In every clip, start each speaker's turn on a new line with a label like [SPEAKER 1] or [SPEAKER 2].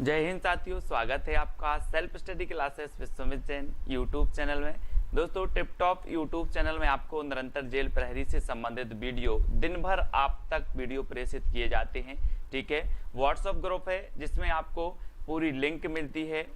[SPEAKER 1] जय हिंद साथियों, स्वागत है आपका self study classes Vishwamit Jain YouTube channel में। दोस्तों, टिप टॉप यूट्यूब चैनल में आपको निरंतर जेल प्रहरी से संबंधित वीडियो दिन भर आप तक वीडियो प्रेषित किए जाते हैं। ठीक है, व्हाट्सएप ग्रुप है जिसमें आपको पूरी लिंक मिलती है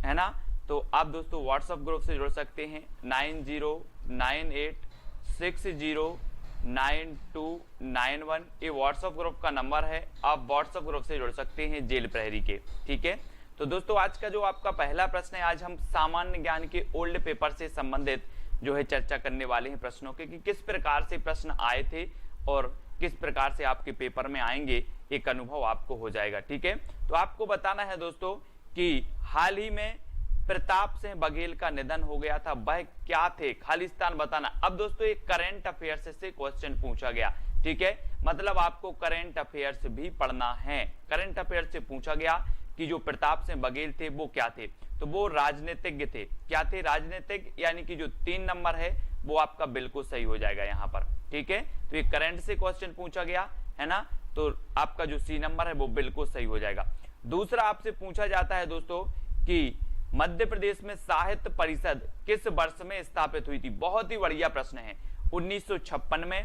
[SPEAKER 1] ना। तो आप दोस्तों व्हाट्सएप ग्रुप से जुड़ सकते हैं 9098609291। ये व्हाट्सएप ग्रुप का नंबर है, आप व्हाट्सएप ग्रुप से जुड़ सकते हैं जेल प्रहरी के। ठीक है, तो दोस्तों आज का जो आपका पहला प्रश्न है, आज हम सामान्य ज्ञान के ओल्ड पेपर से संबंधित जो है चर्चा करने वाले हैं प्रश्नों के, कि किस प्रकार से प्रश्न आए थे और किस प्रकार से आपके पेपर में आएंगे, एक अनुभव आपको हो जाएगा। ठीक है, तो आपको बताना है दोस्तों कि हाल ही में प्रताप सिंह बघेल का निधन हो गया था, वह क्या थे, खालिस्तान बताना। अब दोस्तों एक करंट अफेयर्स से क्वेश्चन पूछा गया। ठीक है, मतलब आपको करंट अफेयर्स भी पढ़ना है। करंट अफेयर्स से पूछा गया कि जो प्रताप सिंह बघेल थे वो क्या थे, तो वो राजनीतिज्ञ थे। क्या थे? राजनीतिक, यानी कि जो 3 नंबर है वो आपका बिल्कुल सही हो जाएगा यहाँ पर। ठीक है, तो ये करंट से क्वेश्चन पूछा गया है ना, तो आपका जो सी नंबर है वो बिल्कुल सही हो जाएगा। दूसरा आपसे पूछा जाता है दोस्तों कि मध्य प्रदेश में साहित्य परिषद किस वर्ष में स्थापित हुई थी। बहुत ही बढ़िया प्रश्न है। 1956 में,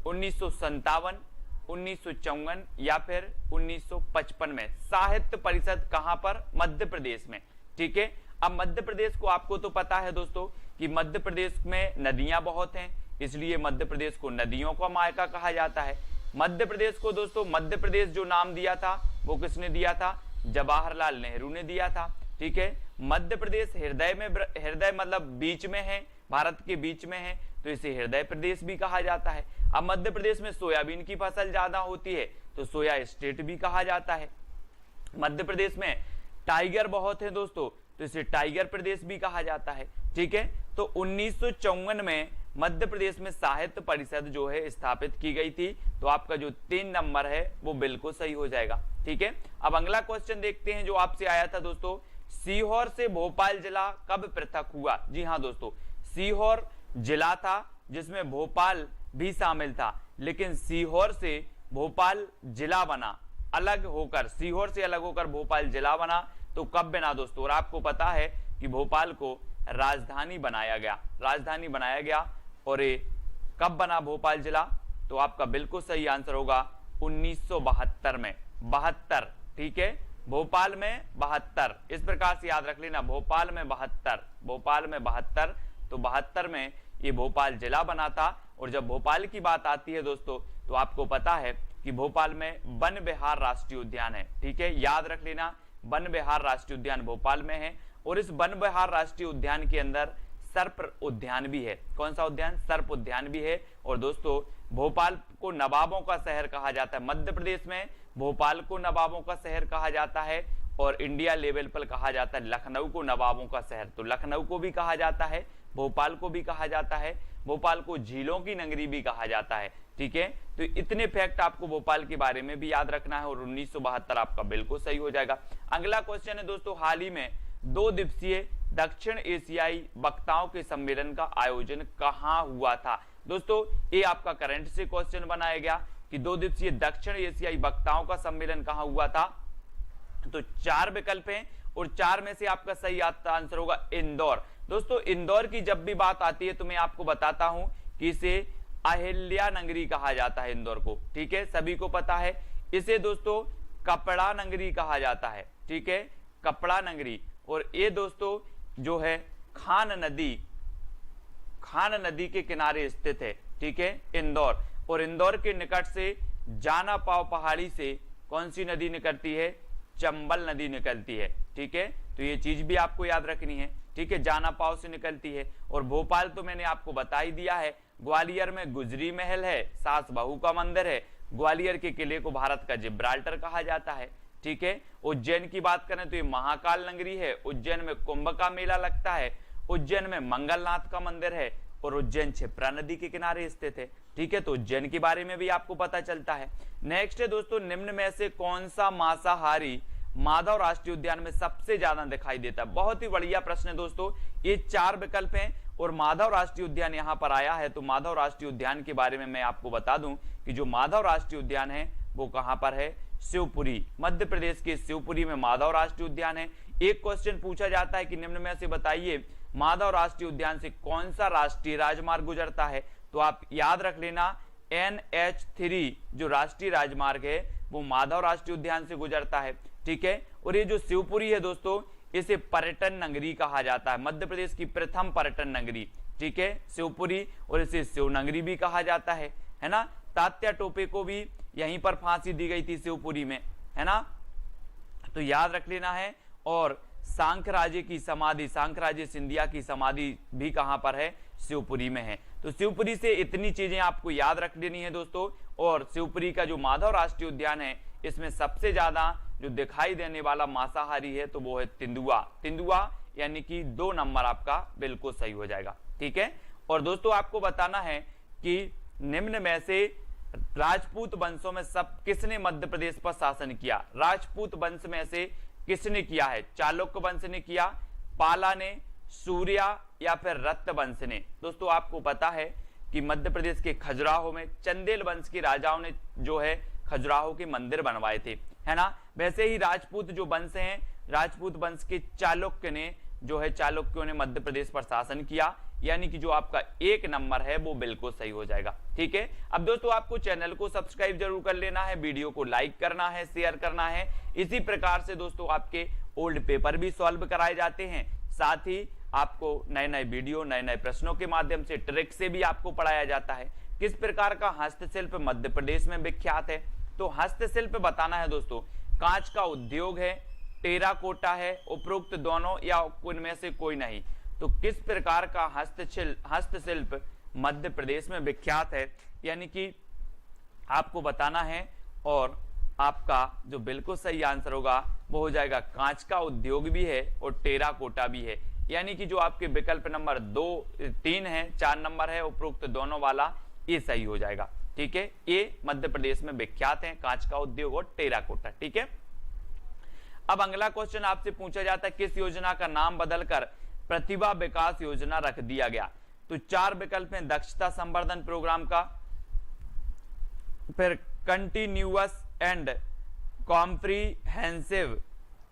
[SPEAKER 1] 1957, 1954 या फिर 1955 में साहित्य परिषद कहां पर? मध्य प्रदेश में। ठीक है, अब मध्य प्रदेश को आपको तो पता है दोस्तों कि मध्य प्रदेश में नदियां बहुत हैं, इसलिए मध्य प्रदेश को नदियों का मायका कहा जाता है। मध्य प्रदेश को दोस्तों मध्य प्रदेश जो नाम दिया था वो किसने दिया था? जवाहरलाल नेहरू ने दिया था। ठीक है, मध्य प्रदेश हृदय मतलब बीच में है, भारत के बीच में है, तो इसे हृदय प्रदेश भी कहा जाता है। अब मध्य प्रदेश में सोयाबीन की फसल ज्यादा होती है तो सोया स्टेट भी कहा जाता है। मध्य प्रदेश में टाइगर बहुत है दोस्तों, तो इसे टाइगर प्रदेश भी कहा जाता है। ठीक है, तो 1954 में मध्य प्रदेश में साहित्य परिषद जो है स्थापित की गई थी, तो आपका जो 3 नंबर है वो बिल्कुल सही हो जाएगा। ठीक है, अब अगला क्वेश्चन देखते हैं जो आपसे आया था दोस्तों, सीहोर से भोपाल जिला कब पृथक हुआ? जी हाँ दोस्तों, सीहोर जिला था जिसमें भोपाल भी शामिल था, लेकिन सीहोर से भोपाल जिला बना, अलग होकर, सीहोर से अलग होकर भोपाल जिला बना। तो कब बना दोस्तों? और आपको पता है कि भोपाल को राजधानी बनाया गया, राजधानी बनाया गया। और ये कब बना भोपाल जिला? तो आपका बिल्कुल सही आंसर होगा 1972 में, 72। ठीक है, भोपाल में 72, इस प्रकार से याद रख लेना, भोपाल में 72, भोपाल में 72, तो 72 में ये भोपाल जिला बना था। और जब भोपाल की बात आती है दोस्तों, तो आपको पता है कि भोपाल में वन विहार राष्ट्रीय उद्यान है। ठीक है, याद रख लेना, वन विहार राष्ट्रीय उद्यान भोपाल में है। और इस वन विहार राष्ट्रीय उद्यान के अंदर सर्प उद्यान भी है। कौन सा उद्यान? सर्प उद्यान भी है। और दोस्तों भोपाल को नवाबों का शहर कहा जाता है। मध्य प्रदेश में भोपाल को नवाबों का शहर कहा जाता है, और इंडिया लेवल पर कहा जाता है लखनऊ को नवाबों का शहर। तो लखनऊ को भी कहा जाता है, भोपाल को भी कहा जाता है, भोपाल को झीलों की नगरी भी कहा जाता है। ठीक है, तो इतने फैक्ट आपको भोपाल के बारे में भी याद रखना है, और 1972 आपका बिल्कुल सही हो जाएगा। अगला क्वेश्चन है दोस्तों, हाल ही में 2 दिवसीय दक्षिण एशियाई वक्ताओं के सम्मेलन का आयोजन कहां हुआ था? दोस्तों ये आपका करंट से क्वेश्चन बनाया गया कि 2 दिवसीय दक्षिण एशियाई वक्ताओं का सम्मेलन कहां हुआ था। तो 4 विकल्प हैं, और 4 में से आपका सही आंसर होगा इंदौर। दोस्तों इंदौर की जब भी बात आती है तो मैं आपको बताता हूं कि इसे अहिल्या नगरी कहा जाता है इंदौर को। ठीक है, सभी को पता है। इसे दोस्तों कपड़ा नगरी कहा जाता है। ठीक है, कपड़ा नगरी। और ये दोस्तों जो है खान नदी के किनारे स्थित है। ठीक है, इंदौर। और इंदौर के निकट से जाना पाव पहाड़ी से कौन सी नदी निकलती है? चंबल नदी निकलती है। ठीक है, तो ये चीज भी आपको याद रखनी है। ठीक है, जाना पाव से निकलती है। और भोपाल तो मैंने आपको बता ही दिया है। ग्वालियर में गुजरी महल है, सास बहू का मंदिर है। ग्वालियर के किले को भारत का जिब्राल्टर कहा जाता है। ठीक है, उज्जैन की बात करें तो ये महाकाल नगरी है। उज्जैन में कुंभ का मेला लगता है। उज्जैन में मंगलनाथ का मंदिर है, और उज्जैन क्षिप्रा नदी के किनारे स्थित है। ठीक है, तो उज्जैन के बारे में भी आपको पता चलता है। नेक्स्ट है दोस्तों, निम्न में से कौन सा मांसाहारी माधव राष्ट्रीय उद्यान में सबसे ज्यादा दिखाई देता है? बहुत ही बढ़िया प्रश्न है दोस्तों। ये 4 विकल्प हैं, और माधव राष्ट्रीय उद्यान यहाँ पर आया है। तो माधव राष्ट्रीय उद्यान के बारे में मैं आपको बता दूं कि जो माधव राष्ट्रीय उद्यान है वो कहां पर है? शिवपुरी, मध्य प्रदेश के शिवपुरी में माधव राष्ट्रीय उद्यान है। एक क्वेश्चन पूछा जाता है कि निम्न में से बताइए माधव राष्ट्रीय उद्यान से कौन सा राष्ट्रीय राजमार्ग गुजरता है, तो आप याद रख लेना NH3 जो राष्ट्रीय राजमार्ग है वो माधव राष्ट्रीय उद्यान से गुजरता है, ठीक है। और ये जो शिवपुरी है दोस्तों, इसे पर्यटन नगरी कहा जाता है, मध्य प्रदेश की प्रथम पर्यटन नगरी, ठीक है, शिवपुरी, और इसे शिव नगरी भी कहा जाता है ना। तात्या टोपे को भी यहीं पर फांसी दी गई थी शिवपुरी में, है ना, तो याद रख लेना है। और सांखराजे की समाधि, सांखराजे सिंधिया की समाधि भी कहां पर है, शिवपुरी में है। तो शिवपुरी से इतनी चीजें आपको याद रख लेनी है दोस्तों। और शिवपुरी का जो माधव राष्ट्रीय उद्यान है, इसमें सबसे ज्यादा जो दिखाई देने वाला मांसाहारी है तो वो है तेंदुआ, तेंदुआ यानी कि 2 नंबर आपका बिल्कुल सही हो जाएगा, ठीक है। और दोस्तों आपको बताना है कि निम्न में से राजपूत वंशों में सब किसने मध्य प्रदेश पर शासन किया, राजपूत वंश में से किसने किया है, चालुक्य वंश ने किया, पाला ने, सूर्या या फिर रक्त वंश ने। दोस्तों आपको पता है कि मध्य प्रदेश के खजुराहो में चंदेल वंश के राजाओं ने जो है खजुराहो के मंदिर बनवाए थे, है ना। वैसे ही राजपूत जो वंश हैं, राजपूत वंश के चालुक्य ने जो है, चालुक्यों ने मध्य प्रदेश पर शासन किया, यानी कि जो आपका 1 नंबर है वो बिल्कुल सही हो जाएगा, ठीक है। अब दोस्तों आपको चैनल को सब्सक्राइब जरूर कर लेना है, वीडियो को लाइक करना है, शेयर करना है। इसी प्रकार से दोस्तों आपके ओल्ड पेपर भी सॉल्व कराए जाते हैं, साथ ही आपको नए नए वीडियो, नए नए प्रश्नों के माध्यम से, ट्रिक से भी आपको पढ़ाया जाता है। किस प्रकार का हस्तशिल्प मध्य प्रदेश में विख्यात है, तो हस्तशिल्प बताना है दोस्तों, कांच का उद्योग है, टेराकोटा है, उपरोक्त दोनों या उनमें से कोई नहीं। तो किस प्रकार का हस्तशिल्प मध्य प्रदेश में विख्यात है, यानी कि आपको बताना है। और आपका जो बिल्कुल सही आंसर होगा वो हो जाएगा कांच का उद्योग भी है और टेराकोटा भी है, यानी कि जो आपके विकल्प नंबर 2, 3 है, 4 नंबर है, उपरोक्त दोनों वाला, ये सही हो जाएगा, ठीक है। ये मध्य प्रदेश में विख्यात है, कांच का उद्योग और टेराकोटा, ठीक है। अब अगला क्वेश्चन आपसे पूछा जाता है किस योजना का नाम बदलकर प्रतिभा विकास योजना रख दिया गया, तो 4 विकल्प हैं, दक्षता संवर्धन प्रोग्राम का, फिर continuous and comprehensive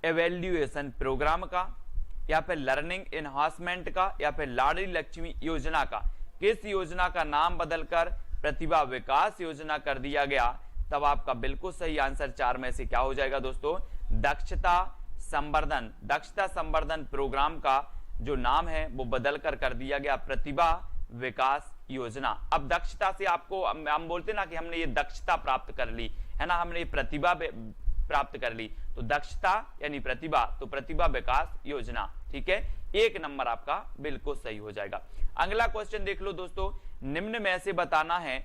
[SPEAKER 1] evaluation programme का, या फिर लर्निंग एनहांसमेंट का, या फिर लाडली लक्ष्मी योजना का। किस योजना का नाम बदलकर प्रतिभा विकास योजना कर दिया गया, तब आपका बिल्कुल सही आंसर 4 में से क्या हो जाएगा दोस्तों, दक्षता संवर्धन प्रोग्राम का जो नाम है वो बदलकर कर दिया गया प्रतिभा विकास योजना। अब दक्षता से आपको हम बोलते ना कि हमने ये दक्षता प्राप्त कर ली, है ना, हमने प्रतिभा प्राप्त कर ली, तो दक्षता यानी प्रतिभा, तो प्रतिभा विकास योजना, ठीक है। 1 नंबर आपका बिल्कुल सही हो जाएगा। अगला क्वेश्चन देख लो दोस्तों, निम्न में से बताना है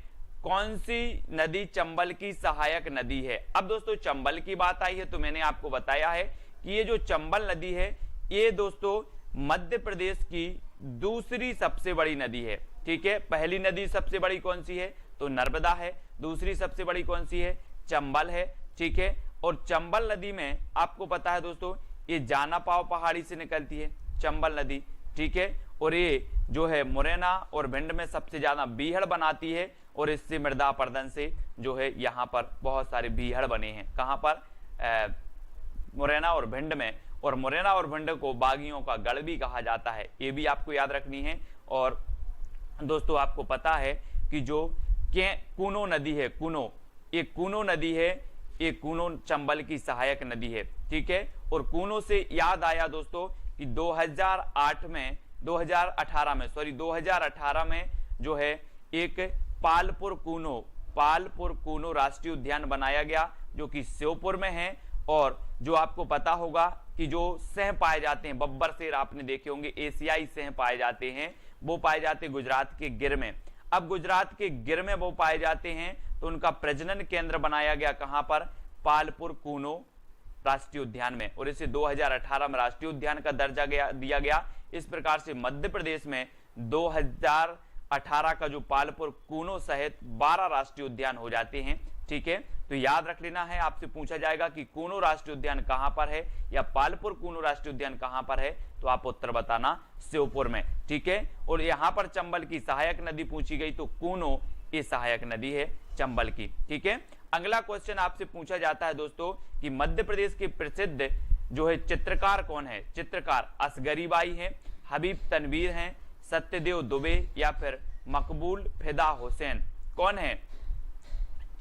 [SPEAKER 1] कौन सी नदी चंबल की सहायक नदी है। अब दोस्तों चंबल की बात आई है तो मैंने आपको बताया है कि ये जो चंबल नदी है ये दोस्तों मध्य प्रदेश की दूसरी सबसे बड़ी नदी है, ठीक है। पहली नदी सबसे बड़ी कौन सी है, तो नर्मदा है, दूसरी सबसे बड़ी कौन सी है, चंबल है, ठीक है। और चंबल नदी में आपको पता है दोस्तों ये जानापाव पहाड़ी से निकलती है चंबल नदी, ठीक है। और ये जो है मुरैना और भिंड में सबसे ज्यादा बीहड़ बनाती है, और इससे मृदा अपरदन से जो है यहाँ पर बहुत सारे बीहड़ बने हैं, कहाँ पर, मुरैना और भिंड में। और मुरैना और भिंड को बागियों का गढ़ भी कहा जाता है, ये भी आपको याद रखनी है। और दोस्तों आपको पता है कि जो कूनो नदी है, ये कूनो नदी है, ये कूनो चंबल की सहायक नदी है, ठीक है। और कूनो से याद आया दोस्तों कि 2018 में जो है एक पालपुर कूनो राष्ट्रीय उद्यान बनाया गया जो कि श्योपुर में है। और जो आपको पता होगा कि जो सिंह पाए जाते हैं, बब्बर शेर आपने देखे होंगे, एशियाई सिंह पाए जाते हैं, वो पाए जाते हैं गुजरात के गिर में। अब गुजरात के गिर में वो पाए जाते हैं तो उनका प्रजनन केंद्र बनाया गया कहां पर, पालपुर कूनो राष्ट्रीय उद्यान में, और इसे 2018 में राष्ट्रीय उद्यान का दर्जा दिया गया। इस प्रकार से मध्य प्रदेश में 2018 का जो पालपुर कूनो सहित 12 राष्ट्रीय उद्यान हो जाते हैं, ठीक है। तो याद रख लेना है, आपसे पूछा जाएगा कि कूनो राष्ट्रीय उद्यान कहां पर है या पालपुर कूनो राष्ट्रीय उद्यान कहां पर है, तो आप उत्तर बताना श्योपुर में, ठीक है। और यहां पर चंबल की सहायक नदी पूछी गई तो कूनो ये सहायक नदी है चंबल की, ठीक है। अगला क्वेश्चन आपसे पूछा जाता है दोस्तों कि मध्य प्रदेश के प्रसिद्ध जो है चित्रकार कौन है। चित्रकार असगरी बाई है, हबीब तनवीर हैं, सत्यदेव दुबे या फिर मकबूल फिदा हुसैन, कौन है।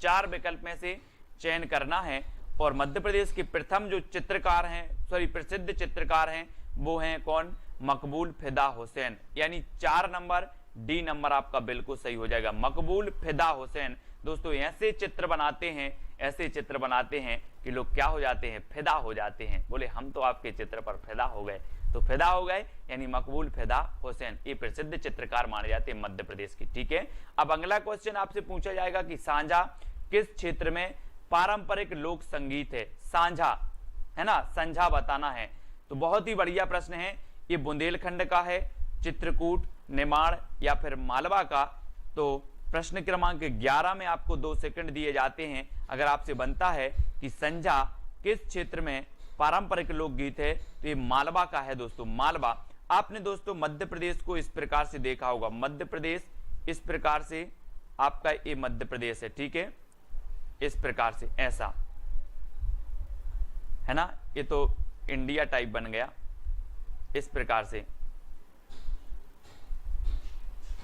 [SPEAKER 1] 4 विकल्प में से चयन करना है। और मध्य प्रदेश के प्रथम जो चित्रकार हैं, प्रसिद्ध चित्रकार हैं, वो हैं कौन, मकबूल फिदा हुसैन, यानी 4 नंबर डी नंबर आपका बिल्कुल सही हो जाएगा, मकबूल फिदा हुसैन। दोस्तों ऐसे चित्र बनाते हैं, ऐसे चित्र बनाते हैं कि लोग क्या हो जाते हैं, फिदा हो जाते हैं, बोले हम तो आपके चित्र पर फिदा हो गए। तो फिदा हो गए यानी मकबूल फिदा हुसैन, ये प्रसिद्ध चित्रकार माने जाते हैं मध्य प्रदेश की। ठीक है, अब अगला क्वेश्चन आपसे पूछा जाएगा कि सांझा किस क्षेत्र में पारंपरिक लोक संगीत है। सांझा है ना, संझा बताना है। तो बहुत ही बढ़िया प्रश्न है, ये बुंदेलखंड का है, चित्रकूट, निमाड़ या फिर मालवा का। तो प्रश्न क्रमांक 11 में आपको 2 सेकंड दिए जाते हैं। अगर आपसे बनता है कि संझा किस क्षेत्र में पारंपरिक लोकगीत है, तो ये मालवा का है दोस्तों, मालवा। आपने दोस्तों मध्य प्रदेश को इस प्रकार से देखा होगा, मध्य प्रदेश इस प्रकार से आपका ये मध्य प्रदेश है। ठीक है, इस प्रकार से ऐसा है ना, ये तो इंडिया टाइप बन गया, इस प्रकार से,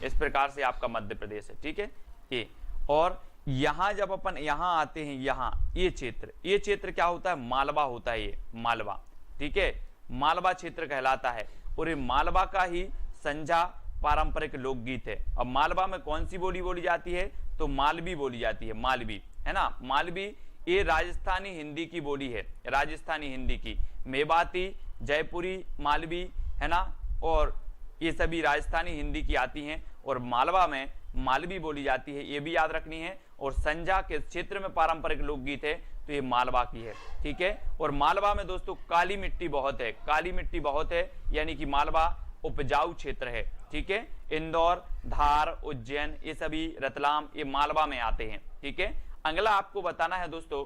[SPEAKER 1] इस प्रकार से आपका मध्य प्रदेश है। ठीक है, ये और यहां जब अपन यहां आते हैं, यहां ये क्षेत्र क्या होता है, मालवा होता है, ये मालवा। ठीक है, मालवा क्षेत्र कहलाता है और ये मालवा का ही संझा पारंपरिक लोकगीत है। अब मालवा में कौन सी बोली बोली जाती है, तो मालवी बोली जाती है, मालवी है ना, मालवी। ये राजस्थानी हिंदी की बोली है, राजस्थानी हिंदी की। मेवाती, जयपुरी, मालवी है ना, और ये सभी राजस्थानी हिंदी की आती हैं और मालवा में मालवी बोली जाती है, ये भी याद रखनी है। और संझा के क्षेत्र में पारंपरिक लोकगीत है तो ये मालवा की है। ठीक है, और मालवा में दोस्तों काली मिट्टी बहुत है, काली मिट्टी बहुत है, यानी कि मालवा उपजाऊ क्षेत्र है। ठीक है, इंदौर, धार, उज्जैन, ये सभी, रतलाम, ये मालवा में आते हैं। ठीक है, अगला आपको बताना है दोस्तों,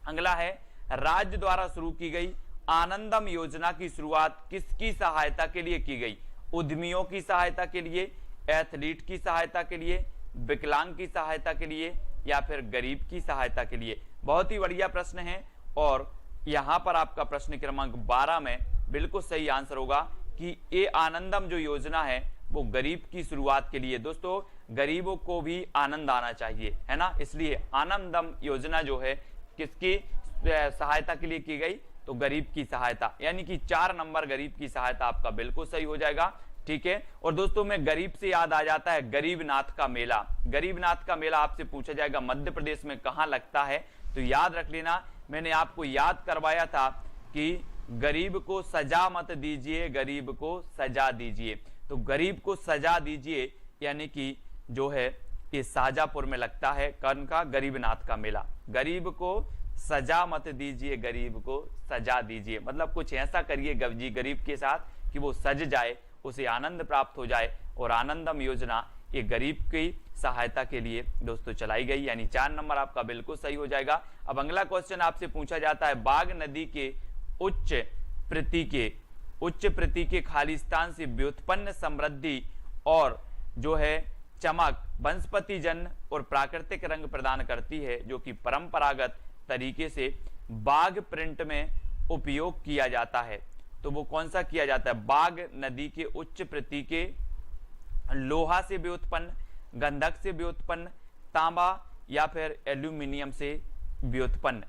[SPEAKER 1] अगला है राज्य द्वारा शुरू की गई आनंदम योजना की शुरुआत किसकी सहायता के लिए की गई। उद्यमियों की सहायता के लिए, एथलीट की सहायता के लिए, विकलांग की सहायता के लिए या फिर गरीब की सहायता के लिए। बहुत ही बढ़िया प्रश्न है और यहां पर आपका प्रश्न क्रमांक 12 में बिल्कुल सही आंसर होगा कि ये आनंदम जो योजना है वो गरीब की शुरुआत के लिए। दोस्तों गरीबों को भी आनंद आना चाहिए, है ना, इसलिए आनंदम योजना जो है किसकी सहायता के लिए की गई, तो गरीब की सहायता, यानी कि 4 नंबर गरीब की सहायता आपका बिल्कुल सही हो जाएगा। ठीक है, और दोस्तों में गरीब से याद आ जाता है गरीबनाथ का मेला। गरीबनाथ का मेला आपसे पूछा जाएगा मध्य प्रदेश में कहां लगता है, तो याद रख लेना, मैंने आपको याद करवाया था कि गरीब को सजा मत दीजिए, गरीब को सजा दीजिए। तो गरीब को सजा दीजिए यानी कि जो है ये शाहजहांपुर में लगता है, कौन का, गरीबनाथ का मेला। गरीब को सजा मत दीजिए, गरीब को सजा दीजिए, मतलब कुछ ऐसा करिए गरीब के साथ कि वो सज जाए, उसे आनंद प्राप्त हो जाए। और आनंदम योजना ये गरीब की सहायता के लिए दोस्तों चलाई गई, यानी 4 नंबर आपका बिल्कुल सही हो जाएगा। अब अगला क्वेश्चन आपसे पूछा जाता है, बाघ नदी के उच्च प्रति के खालिस्तान से व्युत्पन्न समृद्धि और जो है चमक वनस्पति जन्य और प्राकृतिक रंग प्रदान करती है, जो कि परंपरागत तरीके से बाघ प्रिंट में उपयोग किया जाता है। तो वो कौन सा किया जाता है, बाघ नदी के उच्च प्रति के लोहा से व्युत्पन्न, गंधक से व्युत्पन्न, तांबा या फिर एल्यूमिनियम से व्युत्पन्न।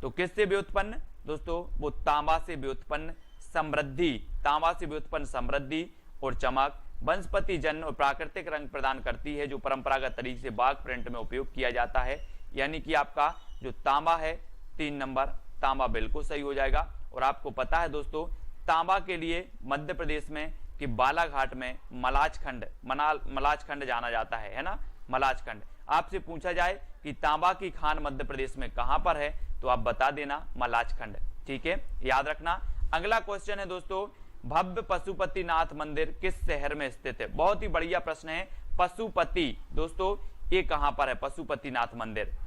[SPEAKER 1] तो किससे व्युत्पन्न दोस्तों, वो तांबा से व्युत्पन्न समृद्धि, तांबा से व्युत्पन्न समृद्धि और चमक वनस्पति जन्य और प्राकृतिक रंग प्रदान करती है, जो परंपरागत तरीके से बाघ प्रिंट में उपयोग किया जाता है। यानी कि आपका जो तांबा है 3 नंबर, तांबा बिल्कुल सही हो जाएगा। और आपको पता है दोस्तों तांबा के लिए मध्य प्रदेश में कि बालाघाट में मलाजखंड जाना जाता है ना, मलाजखंड। आपसे पूछा जाए कि तांबा की खान मध्य प्रदेश में कहां पर है, तो आप बता देना मलाजखंड। ठीक है, याद रखना। अगला क्वेश्चन है दोस्तों, भव्य पशुपतिनाथ मंदिर किस शहर में स्थित है। बहुत ही बढ़िया प्रश्न है। पशुपति दोस्तों ये कहां पर है, पशुपतिनाथ मंदिर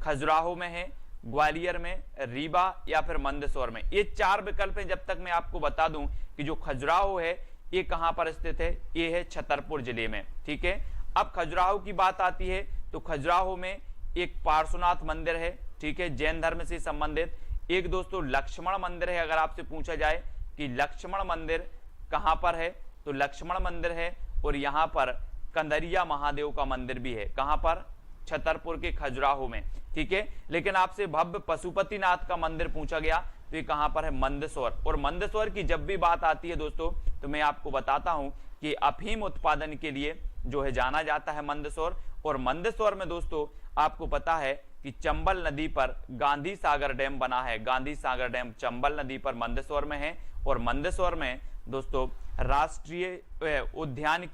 [SPEAKER 1] खजुराहो में है, ग्वालियर में, रीवा या फिर मंदसौर में। ये 4 विकल्प हैं। जब तक मैं आपको बता दूं कि जो खजुराहो है ये कहां पर स्थित है, ये है छतरपुर जिले में। ठीक है, अब खजुराहो की बात आती है तो खजुराहो में एक पार्श्वनाथ मंदिर है, ठीक है, जैन धर्म से संबंधित। एक दोस्तों लक्ष्मण मंदिर है। अगर आपसे पूछा जाए कि लक्ष्मण मंदिर कहां पर है, तो लक्ष्मण मंदिर है। और यहां पर कंदरिया महादेव का मंदिर भी है। कहां पर? छतरपुर के खजुराहो में, ठीक है। लेकिन आपसे भव्य पशुपतिनाथ का मंदिर पूछा गया तो ये कहां पर है? मंदसौर। और मंदसौर की जब भी बात आती है दोस्तों, तो मैं आपको बताता हूं कि अफीम उत्पादन के लिए जो है जाना जाता है मंदसौर। और मंदसौर में दोस्तों आपको पता है कि चंबल नदी पर गांधी सागर डैम बना है। गांधी सागर डैम चंबल नदी पर मंदसौर में है। और मंदसौर में दोस्तों राष्ट्रीय उद्यान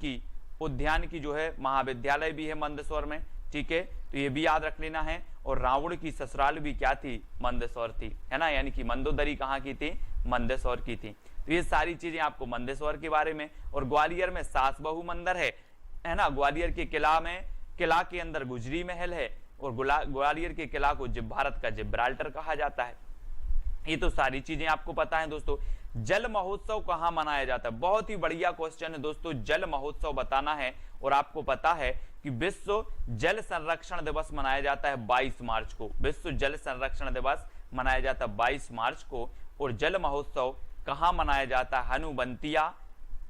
[SPEAKER 1] की जो है महाविद्यालय भी है मंदसौर में, ठीक है। तो ये भी याद रख लेना है। और रावण की ससुराल भी क्या थी? मंदसौर थी, है ना। यानी कि मंदोदरी कहाँ की थी? मंदसौर की थी। तो ये सारी चीजें आपको मंदसौर के बारे में। और ग्वालियर में सास बहू मंदिर है ना। ग्वालियर के किला के अंदर गुजरी महल है। और ग्वालियर के किला को भारत का जिब्राल्टर कहा जाता है। ये तो सारी चीजें आपको पता है दोस्तों। जल महोत्सव कहां मनाया जाता है? बहुत ही बढ़िया क्वेश्चन है दोस्तों। जल महोत्सव बताना है। और आपको पता है कि विश्व जल संरक्षण दिवस मनाया जाता है 22 मार्च को। विश्व जल संरक्षण दिवस मनाया जाता है 22 मार्च को। और जल महोत्सव कहां मनाया जाता है? हनुबंतिया,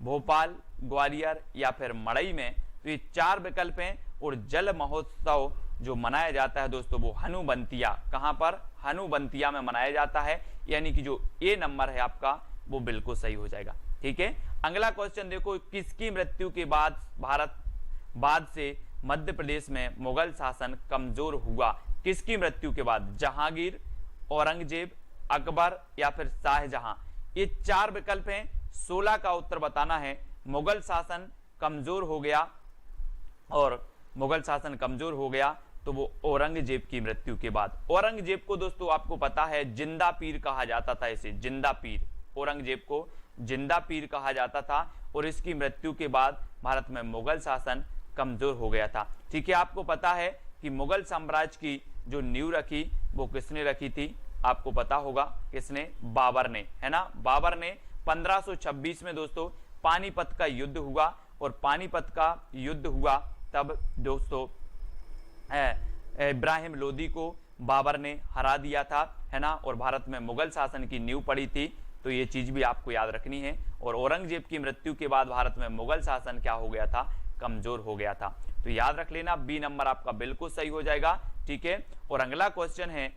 [SPEAKER 1] भोपाल, ग्वालियर या फिर मड़ई में। तो ये 4 विकल्प हैं। और जल महोत्सव जो मनाया जाता है दोस्तों वो हनुबंतिया, कहां पर? हनुबंतिया में मनाया जाता है। यानी कि जो ए नंबर है आपका वो बिल्कुल सही हो जाएगा, ठीक है। अगला क्वेश्चन देखो, किसकी मृत्यु के बाद से मध्य प्रदेश में मुगल शासन कमजोर हुआ? किसकी मृत्यु के बाद? जहांगीर, औरंगजेब, अकबर या फिर शाहजहां। ये 4 विकल्प हैं। 16 का उत्तर बताना है। मुगल शासन कमजोर हो गया, और मुगल शासन कमजोर हो गया तो वो औरंगजेब की मृत्यु के बाद। औरंगजेब को दोस्तों आपको पता है जिंदा पीर कहा जाता था। इसे जिंदा पीर, औरंगजेब को जिंदा पीर कहा जाता था। और इसकी मृत्यु के बाद भारत में मुगल शासन कमजोर हो गया था, ठीक है। आपको पता है कि मुगल साम्राज्य की जो नींव रखी वो किसने रखी थी? आपको पता होगा किसने? बाबर ने, है ना। बाबर ने 1526 में दोस्तों पानीपत का युद्ध हुआ। और पानीपत का युद्ध हुआ तब दोस्तों इब्राहिम लोदी को बाबर ने हरा दिया था, है ना। और भारत में मुगल शासन की नींव पड़ी थी। तो ये चीज भी आपको याद रखनी है। और औरंगजेब की मृत्यु के बाद भारत में मुगल शासन क्या हो गया था? कमजोर हो गया था। तो याद रख लेना, बी नंबर आपका बिल्कुल सही हो जाएगा, ठीक है। और अगला क्वेश्चन है,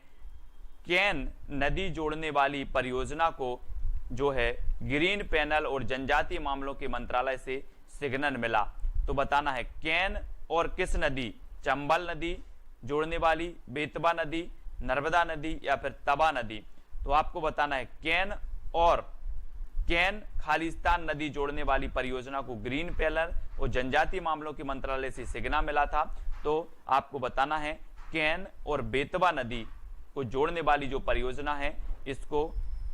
[SPEAKER 1] केन नदी जोड़ने वाली परियोजना को जो है ग्रीन पैनल और जनजातीय मामलों के मंत्रालय से सिग्नल मिला। तो बताना है केन और किस नदी? चंबल नदी जोड़ने वाली, बेतवा नदी, नर्मदा नदी या फिर तबा नदी। तो आपको बताना है केन खालिस्तान नदी जोड़ने वाली परियोजना को ग्रीन पैनल और जनजातीय मामलों के मंत्रालय से सिग्नल मिला था। तो आपको बताना है केन और बेतवा नदी को जोड़ने वाली जो परियोजना है इसको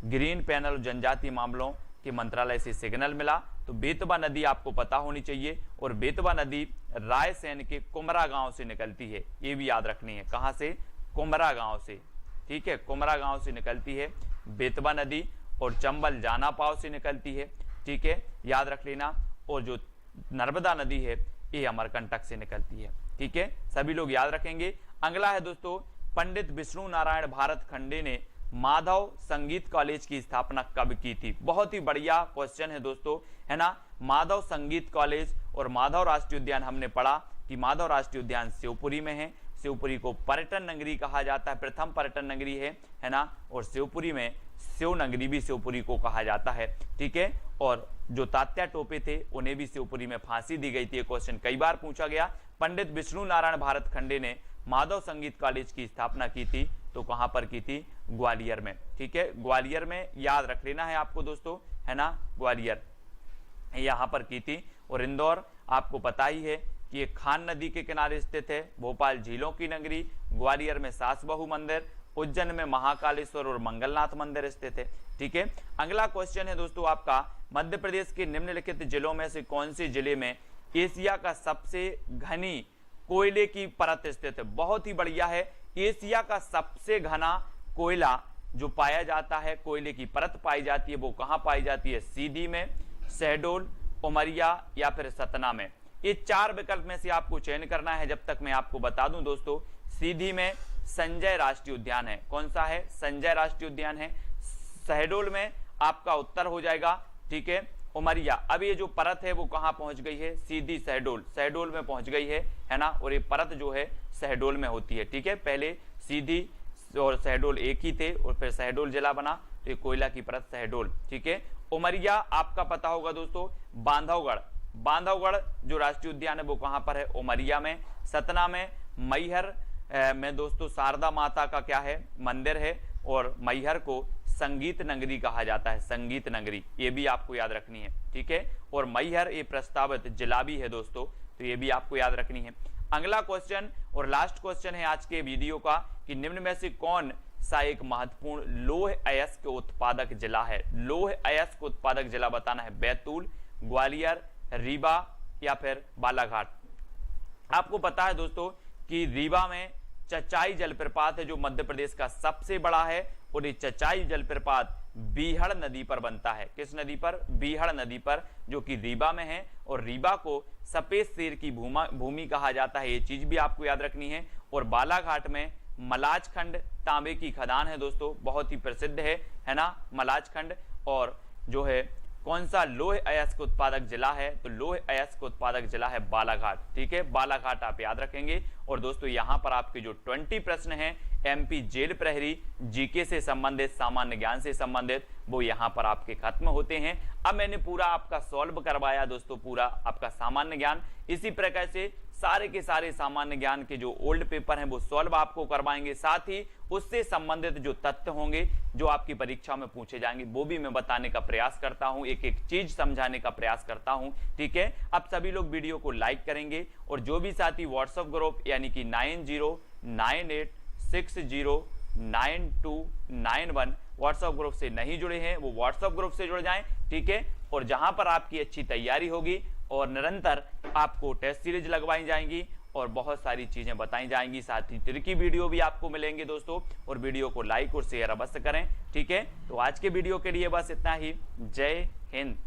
[SPEAKER 1] ग्रीन पैनल और जनजातीय मामलों के मंत्रालय से सिग्नल मिला। तो बेतवा नदी आपको पता होनी चाहिए। और बेतवा नदी रायसेन के कुमरा गांव से निकलती है, ये भी याद रखनी है। कहां से? कुमरा गांव से, ठीक है। कुमरा गांव से निकलती है बेतवा नदी। और चंबल जानापाव से निकलती है, ठीक है, याद रख लेना। और जो नर्मदा नदी है ये अमरकंटक से निकलती है, ठीक है। सभी लोग याद रखेंगे। अगला है दोस्तों, पंडित विष्णु नारायण भारत खंडे ने माधव संगीत कॉलेज की स्थापना कब की थी? बहुत ही बढ़िया क्वेश्चन है दोस्तों, है ना। माधव संगीत कॉलेज और माधव राष्ट्रीय उद्यान हमने पढ़ा कि माधव राष्ट्रीय उद्यान शिवपुरी में है। शिवपुरी को पर्यटन नगरी कहा जाता है, प्रथम पर्यटन नगरी है ना। और शिवपुरी में शिव नगरी भी शिवपुरी को कहा जाता है, ठीक है। और जो तात्या टोपे थे उन्हें भी शिवपुरी में फांसी दी गई थी। ये क्वेश्चन कई बार पूछा गया। पंडित विष्णु नारायण भारत खंडे ने माधव संगीत कॉलेज की स्थापना की थी, तो कहां पर की थी? ग्वालियर में, ठीक है। ग्वालियर में याद रख लेना है आपको दोस्तों, है ना। ग्वालियर यहां पर की थी। और इंदौर आपको पता ही है कि ये खान नदी के किनारे स्थित है। भोपाल झीलों की नगरी, ग्वालियर में सास बहू मंदिर, उज्जैन में महाकालेश्वर और मंगलनाथ मंदिर स्थित है, ठीक है। अगला क्वेश्चन है दोस्तों आपका, मध्य प्रदेश के निम्नलिखित जिलों में से कौन से जिले में एशिया का सबसे घनी कोयले की परत स्थित है? बहुत ही बढ़िया है। एशिया का सबसे घना कोयला जो पाया जाता है, कोयले की परत पाई जाती है, वो कहां पाई जाती है? सीधी में, शहडोल, उमरिया या फिर सतना में। ये 4 विकल्प में से आपको चयन करना है। जब तक मैं आपको बता दूं दोस्तों, सीधी में संजय राष्ट्रीय उद्यान है। कौन सा है? संजय राष्ट्रीय उद्यान है। शहडोल में आपका उत्तर हो जाएगा, ठीक है, उमरिया। अब ये जो परत है वो कहाँ पहुंच गई है? सीधी शहडोल, शहडोल में पहुंच गई है ना। और ये परत जो है शहडोल में होती है, ठीक है। पहले सीधी और शहडोल एक ही थे और फिर शहडोल जिला बना, तो ये कोयला की परत शहडोल, ठीक है। उमरिया आपका पता होगा दोस्तों, बांधवगढ़, बांधवगढ़ जो राष्ट्रीय उद्यान है वो कहाँ पर है? उमरिया में। सतना में मैहर में दोस्तों शारदा माता का क्या है? मंदिर है। और मैहर को संगीत नगरी कहा जाता है, संगीत नगरी, ये भी आपको याद रखनी है, ठीक है। और मैहर ये प्रस्तावित जिला भी है दोस्तों, तो ये भी आपको याद रखनी है। अगला क्वेश्चन और लास्ट क्वेश्चन है आज के वीडियो का कि निम्न में से कौन सा एक महत्वपूर्ण लौह अयस्क उत्पादक जिला है? लौह अयस्क उत्पादक जिला बताना है। बैतूल, ग्वालियर, रीवा या फिर बालाघाट। आपको पता है दोस्तों कि रीवा में चचाई जलप्रपात है जो मध्य प्रदेश का सबसे बड़ा है। और ये चचाई जलप्रपात बीहड़ नदी पर बनता है। किस नदी पर? बीहड़ नदी पर, जो कि रीवा में है। और रीवा को सफेद शेर की भूमि कहा जाता है, ये चीज भी आपको याद रखनी है। और बालाघाट में मलाजखंड तांबे की खदान है दोस्तों, बहुत ही प्रसिद्ध है ना मलाजखंड। और जो है कौन सा लौह अयस्क उत्पादक जिला है? तो लौह अयस्क उत्पादक जिला है बालाघाट, ठीक है। बालाघाट आप याद रखेंगे। और दोस्तों यहां पर आपके जो 20 प्रश्न हैं एमपी जेल प्रहरी जीके से संबंधित, सामान्य ज्ञान से संबंधित, वो यहां पर आपके खत्म होते हैं। अब मैंने पूरा आपका सॉल्व करवाया दोस्तों, पूरा आपका सामान्य ज्ञान। इसी प्रकार से सारे के सारे सामान्य ज्ञान के जो ओल्ड पेपर हैं वो सॉल्व आपको करवाएंगे। साथ ही उससे संबंधित जो तथ्य होंगे जो आपकी परीक्षा में पूछे जाएंगे वो भी मैं बताने का प्रयास करता हूं, एक एक चीज समझाने का प्रयास करता हूं, ठीक है। अब सभी लोग वीडियो को लाइक करेंगे और जो भी साथी व्हाट्सएप ग्रुप यानी कि 9098609291 व्हाट्सएप ग्रुप से नहीं जुड़े हैं वो व्हाट्सएप ग्रुप से जुड़ जाएं, ठीक है। और जहां पर आपकी अच्छी तैयारी होगी और निरंतर आपको टेस्ट सीरीज लगवाई जाएंगी और बहुत सारी चीजें बताई जाएंगी, साथ ही त्रिकी वीडियो भी आपको मिलेंगे दोस्तों। और वीडियो को लाइक और शेयर अवश्य करें, ठीक है। तो आज के वीडियो के लिए बस इतना ही। जय हिंद।